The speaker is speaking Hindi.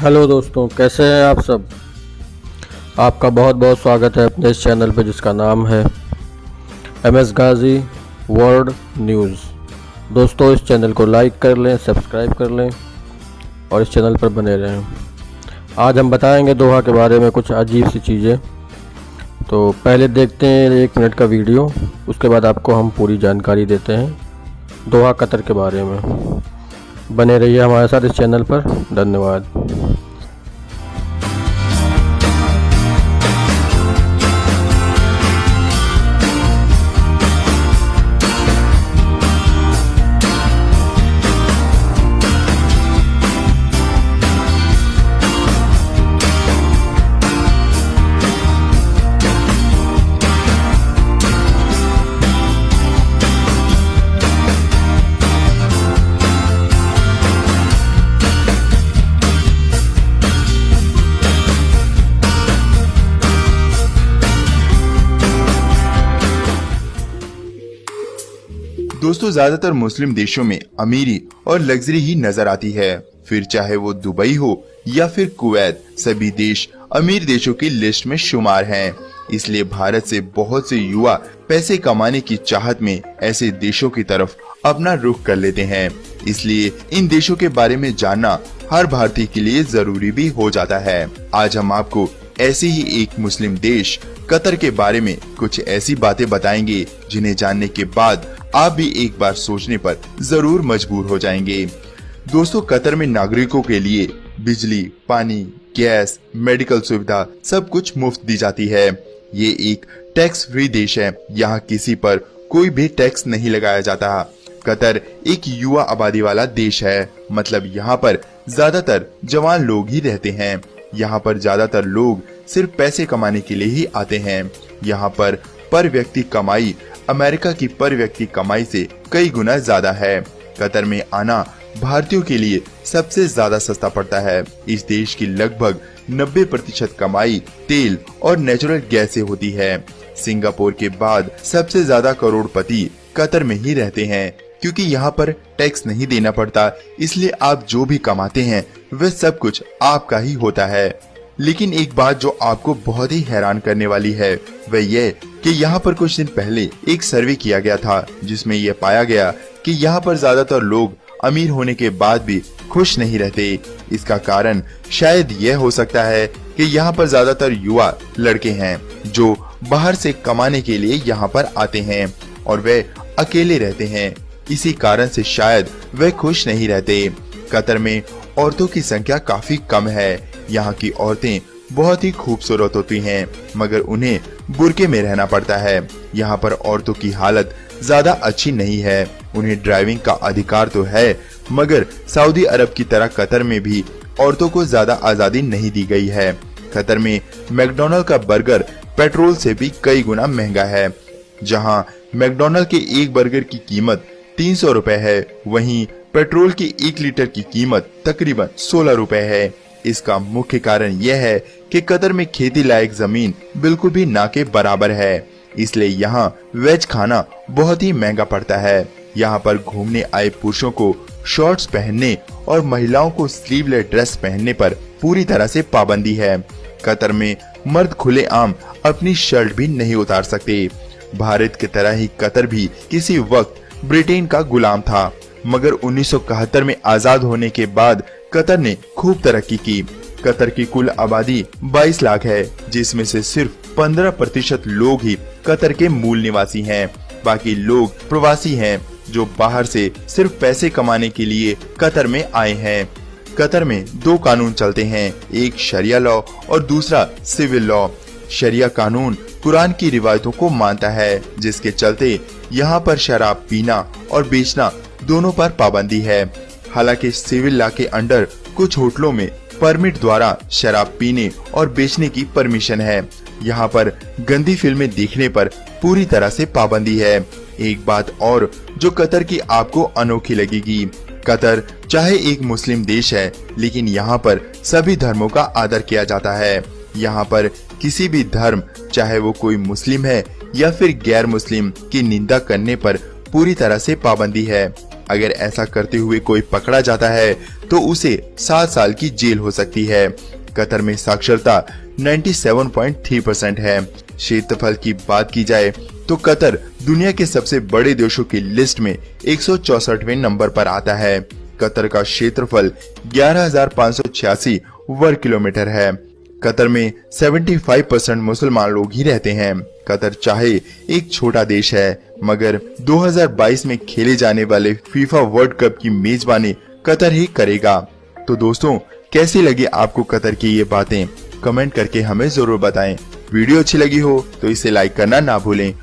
हेलो दोस्तों, कैसे हैं आप सब। आपका बहुत बहुत स्वागत है अपने इस चैनल पर जिसका नाम है MS गाजी वर्ल्ड न्यूज़। दोस्तों, इस चैनल को लाइक कर लें, सब्सक्राइब कर लें और इस चैनल पर बने रहें। आज हम बताएंगे दोहा के बारे में कुछ अजीब सी चीज़ें। तो पहले देखते हैं 1 मिनट का वीडियो, उसके बाद आपको हम पूरी जानकारी देते हैं दोहा कतर के बारे में। बने रहिए हमारे साथ इस चैनल पर। धन्यवाद। दोस्तों, ज्यादातर मुस्लिम देशों में अमीरी और लग्जरी ही नजर आती है। फिर चाहे वो दुबई हो या फिर कुवैत, सभी देश अमीर देशों की लिस्ट में शुमार हैं। इसलिए भारत से बहुत से युवा पैसे कमाने की चाहत में ऐसे देशों की तरफ अपना रुख कर लेते हैं। इसलिए इन देशों के बारे में जानना हर भारतीय के लिए जरूरी भी हो जाता है। आज हम आपको ऐसे ही एक मुस्लिम देश कतर के बारे में कुछ ऐसी बातें बताएंगे जिन्हें जानने के बाद आप भी एक बार सोचने पर जरूर मजबूर हो जाएंगे। दोस्तों, कतर में नागरिकों के लिए बिजली, पानी, गैस, मेडिकल सुविधा सब कुछ मुफ्त दी जाती है। ये एक टैक्स फ्री देश है। यहाँ किसी पर कोई भी टैक्स नहीं लगाया जाता। कतर एक युवा आबादी वाला देश है, मतलब यहाँ पर ज्यादातर जवान लोग ही रहते हैं। यहाँ पर ज्यादातर लोग सिर्फ पैसे कमाने के लिए ही आते हैं। यहाँ पर व्यक्ति कमाई अमेरिका की पर व्यक्ति कमाई से कई गुना ज्यादा है। कतर में आना भारतीयों के लिए सबसे ज्यादा सस्ता पड़ता है। इस देश की लगभग 90% कमाई तेल और नेचुरल गैस से होती है। सिंगापुर के बाद सबसे ज्यादा करोड़पति कतर में ही रहते हैं, क्योंकि यहाँ पर टैक्स नहीं देना पड़ता। इसलिए आप जो भी कमाते हैं वह सब कुछ आपका ही होता है। लेकिन एक बात जो आपको बहुत ही हैरान करने वाली है वह यह कि यहाँ पर कुछ दिन पहले एक सर्वे किया गया था, जिसमें यह पाया गया कि यहाँ पर ज्यादातर लोग अमीर होने के बाद भी खुश नहीं रहते। इसका कारण शायद यह हो सकता है कि यहाँ पर ज्यादातर युवा लड़के हैं जो बाहर से कमाने के लिए यहाँ पर आते हैं और वे अकेले रहते हैं। इसी कारण से शायद वे खुश नहीं रहते। कतर में औरतों की संख्या काफी कम है। यहाँ की औरतें बहुत ही खूबसूरत होती हैं, मगर उन्हें बुर्के में रहना पड़ता है। यहाँ पर औरतों की हालत ज्यादा अच्छी नहीं है। उन्हें ड्राइविंग का अधिकार तो है, मगर सऊदी अरब की तरह कतर में भी औरतों को ज्यादा आजादी नहीं दी गई है। कतर में मैकडॉनल्ड का बर्गर पेट्रोल से भी कई गुना महंगा है। जहाँ मैकडॉनल्ड के एक बर्गर की कीमत 300 रुपए है, वहीं पेट्रोल की 1 लीटर की कीमत तकरीबन 16 रुपए है। इसका मुख्य कारण यह है कि कतर में खेती लायक जमीन बिल्कुल भी ना के बराबर है। इसलिए यहाँ वेज खाना बहुत ही महंगा पड़ता है। यहाँ पर घूमने आए पुरुषों को शॉर्ट्स पहनने और महिलाओं को स्लीवलेस ड्रेस पहनने पर पूरी तरह से पाबंदी है। कतर में मर्द खुलेआम अपनी शर्ट भी नहीं उतार सकते। भारत की तरह ही कतर भी किसी वक्त ब्रिटेन का गुलाम था, मगर 1971 में आजाद होने के बाद कतर ने खूब तरक्की की। कतर की कुल आबादी 22 लाख है, जिसमें से सिर्फ 15% लोग ही कतर के मूल निवासी हैं। बाकी लोग प्रवासी हैं जो बाहर से सिर्फ पैसे कमाने के लिए कतर में आए हैं। कतर में 2 कानून चलते हैं, एक शरिया लॉ और दूसरा सिविल लॉ। शरिया कानून कुरान की रिवायतों को मानता है, जिसके चलते यहाँ पर शराब पीना और बेचना दोनों पर पाबंदी है। हालांकि सिविल लॉ के अंडर कुछ होटलों में परमिट द्वारा शराब पीने और बेचने की परमिशन है। यहाँ पर गंदी फिल्में देखने पर पूरी तरह से पाबंदी है। एक बात और जो कतर की आपको अनोखी लगेगी, कतर चाहे एक मुस्लिम देश है, लेकिन यहाँ पर सभी धर्मों का आदर किया जाता है। यहाँ पर किसी भी धर्म, चाहे वो कोई मुस्लिम है या फिर गैर मुस्लिम, की निंदा करने पर पूरी तरह से पाबंदी है। अगर ऐसा करते हुए कोई पकड़ा जाता है तो उसे 7 साल की जेल हो सकती है। कतर में साक्षरता 97.3% है। क्षेत्रफल की बात की जाए तो कतर दुनिया के सबसे बड़े देशों की लिस्ट में 164वें नंबर पर आता है। कतर का क्षेत्रफल 11,586 वर्ग किलोमीटर है। कतर में 75% मुसलमान लोग ही रहते हैं। कतर चाहे एक छोटा देश है, मगर 2022 में खेले जाने वाले फीफा वर्ल्ड कप की मेजबानी कतर ही करेगा। तो दोस्तों, कैसी लगी आपको कतर की ये बातें? कमेंट करके हमें जरूर बताएं। वीडियो अच्छी लगी हो तो इसे लाइक करना ना भूलें